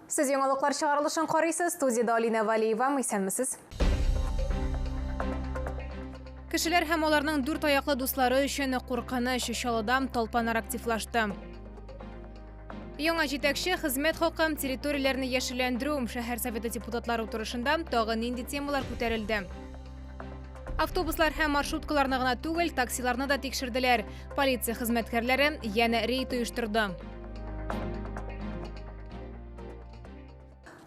Siz яңалыклар чыгарылышын карыйсыз. Студияда Алина Валиева, исәнмесез? Кешеләр һәм аларның дүрт аяклы дуслары өчен куркыныч чалыдам толпанар активлашты. Яңа җитәкче хезмәт хакым территорияләрне яшелләндерү шәһәр советы депутатлары утырышында тагы нинди темалар күтәрелде. Автобуслар һәм маршруткаларны гына түгел, таксиларны да тикшерделәр. Полиция хезмәткәрләре яңа рейд оештырды.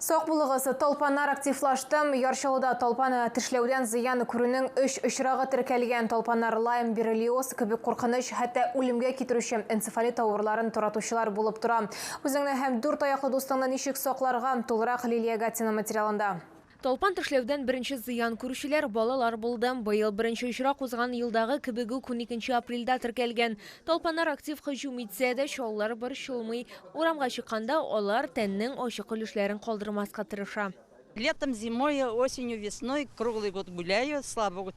Соқ булыгысы толпанар активлашты. Яршауда толпаны тешләүдән зыян күрүнең 3 очрагы теркәлгән. Толпанар лайм, бирелиоз кебек куркыныч, хәтта үлемгә китерүче энцефалит авыруларын таратучылар булып тора. Үзеңне һәм дүрт аяклы дустыңны ничек сакларга тулырак Лилия Гатина материалында. Толпан тешләүдән беренче зыян күрүчеләр балалар булды. Быел беренче очрак узган елдагы кебек 12 апрельдә теркәлгән. Толпанар актив һөҗүм итсә дә, шаулар борчылмый. Урамга чыкканда алар тәннең ачык өлешләрен калдырмаска тырыша. Летом, зимой, осенью, весной, круглый год гуляю, слава Богу,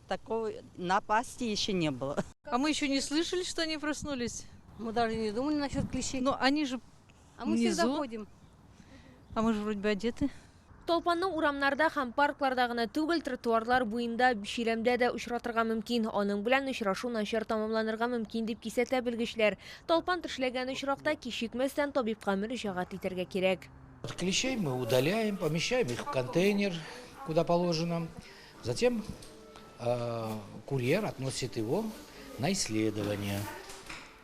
такого напасти еще не было. А мы еще не слышали, что они проснулись? Мы даже не думали насчет клещей. Но они же мы внизу. всегда ходим. А мы же вроде бы одеты. Толпанны урамнарда һәм паркларда гына түгел, тротуарлар буенда бишилемдә дә очратырга мөмкин. Аның белән очрашу начар тамамланырга мөмкин дип кисәтә белгечләр. Толпан тешләгән очракта кичикмәстән табибка мөрәҗәгать итәргә кирәк. Клещей мы удаляем, помещаем их в контейнер, куда положено. Затем курьер относит его на исследование.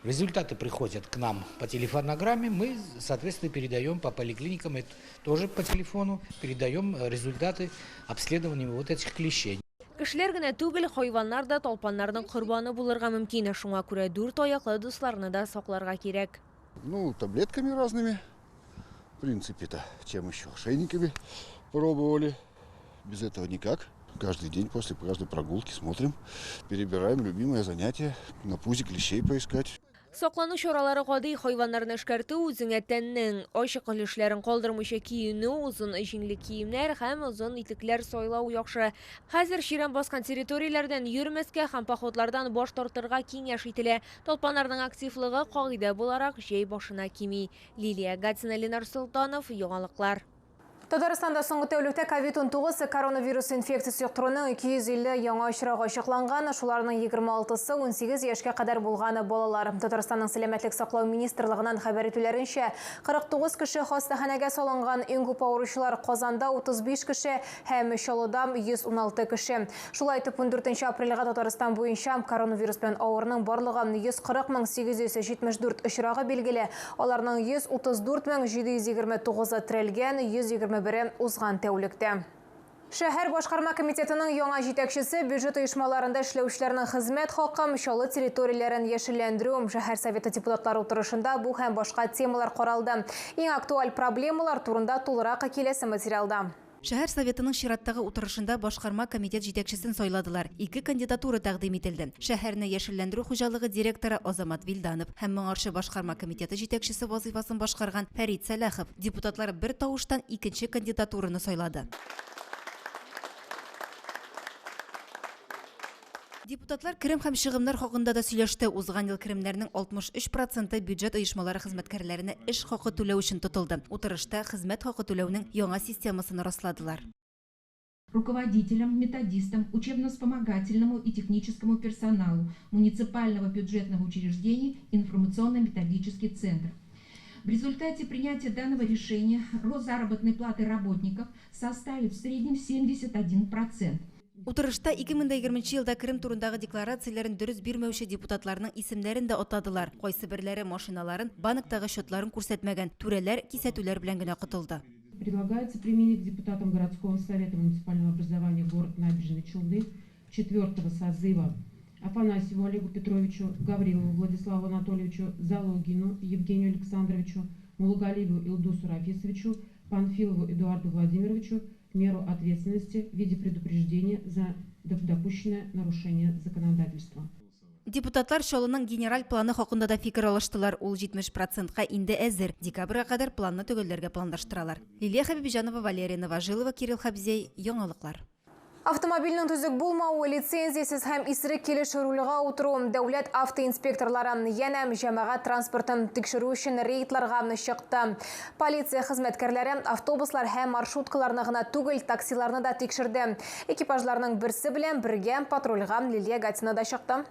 Результаты приходят к нам по телефонограмме, мы, соответственно, передаем по поликлиникам, тоже по телефону, передаем результаты обследования вот этих клещей. Кешеләр генә түгел, хайваннар да толпаннарның корбаны булырга мөмкин. Шуңа күрә дүрт аяклы дусларны да сакларга кирәк. Таблетками разными, в принципе-то, чем еще, ошейниками пробовали, без этого никак. Каждый день после каждой прогулки смотрим, перебираем любимое занятие, на пузе клещей поискать. Саклану чаралары гади хайваннарны эшкәртү, үзеңә тәннең ачык өлешләрен калдырмыйча киенү, узын җиңле киемнәр һәм узын итекләр сайлау яхшы. Хәзер чирәм баскан территорияләрдән йөрмәскә һәм походлардан баш тартырга киңәш ителә. Толпаннарның активлыгы кагыйдә буларак җәй башына кими. Лилия Гатина, Ленар Султанов, яңалыклар. Татарстанда соңгы тәүлектә COVID-19 коронавирус инфекциясы юктыруның 250 яңа очрагы ачыкланган. Шуларның 26-сы 18 яшькә кадәр булган балалар. Татарстанның сәламәтлек саклау министрлыгыннан хәбәр итүләренчә, 49 кеше хастаханәгә салынган, иң күп авыручылар Казанда 35 кеше һәм Чаллыда 116 кеше. Шулай итеп 14 апрельгә Татарстан буенча коронавирус белән авырның барлыгы 140,874 очрагы билгеле. Аларның 134,729 терелгән, 120 бері узган тәүлектә. Шәһәр башкарма комитетының яңа җитәкчесе бюджет оешмаларында эшләүчеләрнең хезмәт хакы, чалы территорияләрен яшелләндерү шәһәр советы депутатлары утырышында бу һәм башка темалар каралды. Иң актуаль проблемалар турында тулырак киләсе материалда. Шәһәр советының чираттагы утырышында башкарма комитет җитәкчесен сайладылар. 2 кандидатура тәкъдим ителде. Шәһәрне яшелләндерү хуҗалыгы директоры Азамат Вилданов һәм моңарчы башкарма комитеты җитәкчесе вазифасын башкарган Фәрит Сәләхов. Депутатлар бер тавыштан икенче кандидатураны сайлады. Депутатлар керем һәм чыгымнар хакында да сөйләште. Узган ел керемнәрнең 63% бюджет оешмалары хезмәткәрләренә эш хакы түләү өчен тотылды. Утырышта хезмәт хакы түләүнең яңа системасын расладылар. Руководителям, методистам, учебно-вспомогательному и техническому персоналу муниципального бюджетного учреждения информационно-методический центр. В результате принятия данного решения рост заработной платы работников составит в среднем 71%. Утырышта 2020 елда керем турындагы декларацияләрен дөрес бирмәүче депутатларның исемнәрен дә атадылар. Кайсы берләре машиналарын, банктагы счетларын күрсәтмәгән, түрәләр кисәтүләр белән генә котылды. Предлагается применить депутатам городского совета муниципального образования город Набережной Челны 4-го созыва Афанасьеву Олегу Петровичу, Гаврилову Владиславу Анатольевичу, Залогину Евгению Александровичу, Мулугалиеву Илдусу Рафисовичу, Панфилову Эдуарду Владимировичу меру ответственности в виде предупреждения за допущенное нарушение законодательства. Депутатлар Чаллының генераль планы хакында да фикер алыштылар. Ул 70%ка инде әзер. Декабрьгә кадәр планны төгәлләргә планлаштыралар. Лилия Хабибҗанова, Валерия Новожилова, Кирилл Хабзей, яңалыклар. Автомобильның түзік болмауы, лицензиясыз һәм исерек келеш рульға отыру, дәулет автоинспекторлары янәм жәмәғат транспортын тикшеру үшін рейдларға шықты. Полиция хезмәткәрләре автобуслар һәм маршруткаларны гына түгел, таксиларны да тикшерде. Экипажларның берсе белән бергә патрульга Лилия Гатина да шықты.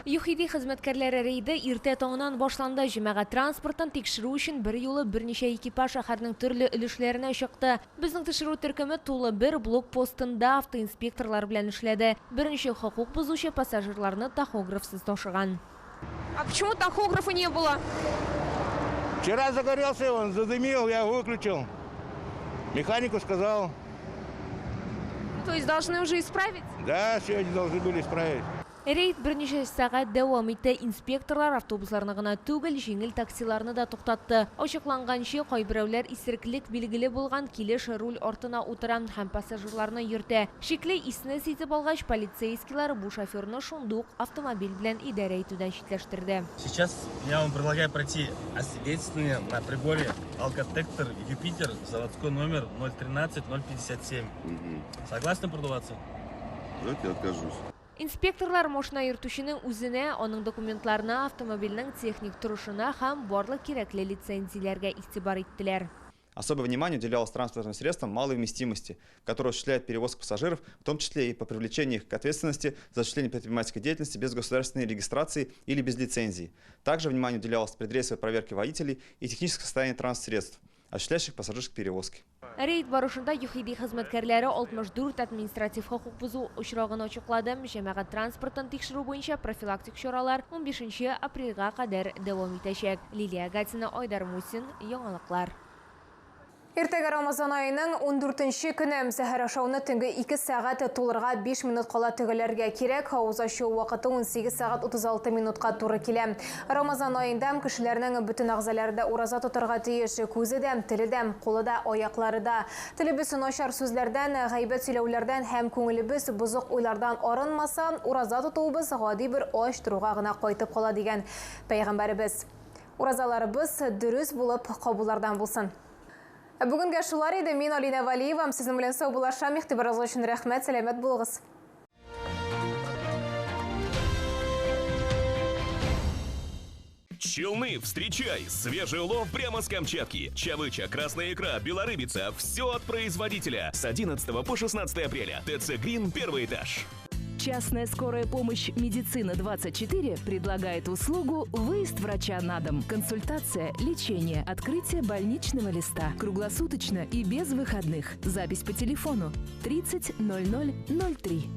ЮХИДИ хезмәткәрләре рейды иртә таңнан башланды. Җәмәгать транспортын тикшерү өчен бер юлы берничә экипаж шәһәрнең төрле өлешләренә чыкты. Безнең тикшерү төркеме тулы бер блокпостында автоинспекторлар белән эшләде. Берничә хокук бузучы пассажирларны тахографсыз ташыган. А почему тахографа не было? Вчера загорелся он, задымил, я выключил. Механику сказал. То есть должны уже исправить? Да, сегодня должны были исправить. Рейд берничә сәгать дәвам итте. Инспекторлар автобусларны гына түгел, җиңел таксиларны да туктатты. Ачыкланганча, кайберәүләр исереклек билгеле булган килеш руль артына утыран һәм пассажирларны йөртә. Шикле исне сизеп алгач, полицейскийлар бу шоферны шундук автомобиль белән идарә итүдән читләштерде. Сейчас я вам предлагаю пройти освидетельствование на приборе алкотектор Юпитер, заводской номер 013-057. Согласны продаваться? Давайте откажусь. Инспекторлар машина йөртүченең үзенә, аның документларына, автомобильнең техник торышына һәм барлык кирәкле лицензияләргә игътибар иттеләр. Особое внимание уделялось транспортным средствам малой вместимости, которые осуществляют перевозку пассажиров, в том числе и по привлечению их к ответственности за осуществление предпринимательской деятельности без государственной регистрации или без лицензии. Также внимание уделялось предрессовой проверке водителей и технического состояния транспортсредств, осуществляющих пассажирские перевозки. Рейд барышында ЮХИДИ хезмәткәрләре 64 административ хокук бузу очрагын ачыклады. Җәмәгать транспортын тикшерү буенча профилактик чаралар 15 апрельгә кадәр дәвам итәчәк. Лилия Гатина, Айдар Мусин, Яңалыклар. Иртәгә Рамазан айының 14-нче көне сәхәр ашауны төнге 2 сәгать тулырга 5 минут кала төгеләргә кирәк. Хавыз ачу вакыты 18 сәгать 36 минутка туры килә. Рамазан аенда кешеләрнең бөтен агъзаларында ураза тотарга тиеш. Күзе дә, теле дә, кулы да, аяклары да. Телебез начар сүзләрдән, гайбәт сөйләүләрдән һәм күңелебез бузык уйлардан арынмаса, ураза тотуыбыз гади бер аш туруга гына кайтып кала дигән пәйгамбәрбез. Уразаларыбыз дөрес булып кабуллардан булсын. Бүгінгі шулар еді. Мен Алина Валиева. Сіздің білен сау болашам. Ихтибарыңыз үшін рәхмәт, сәлемет болыңыз. Челны, встречай! Свежий улов прямо с Камчатки. Чавыча, красная икра, белорыбица. Все от производителя. С 11 по 16 апреля. ТЦ Грин, первый этаж. Частная скорая помощь «Медицина-24» предлагает услугу «Выезд врача на дом». Консультация, лечение, открытие больничного листа. Круглосуточно и без выходных. Запись по телефону 30 00 03.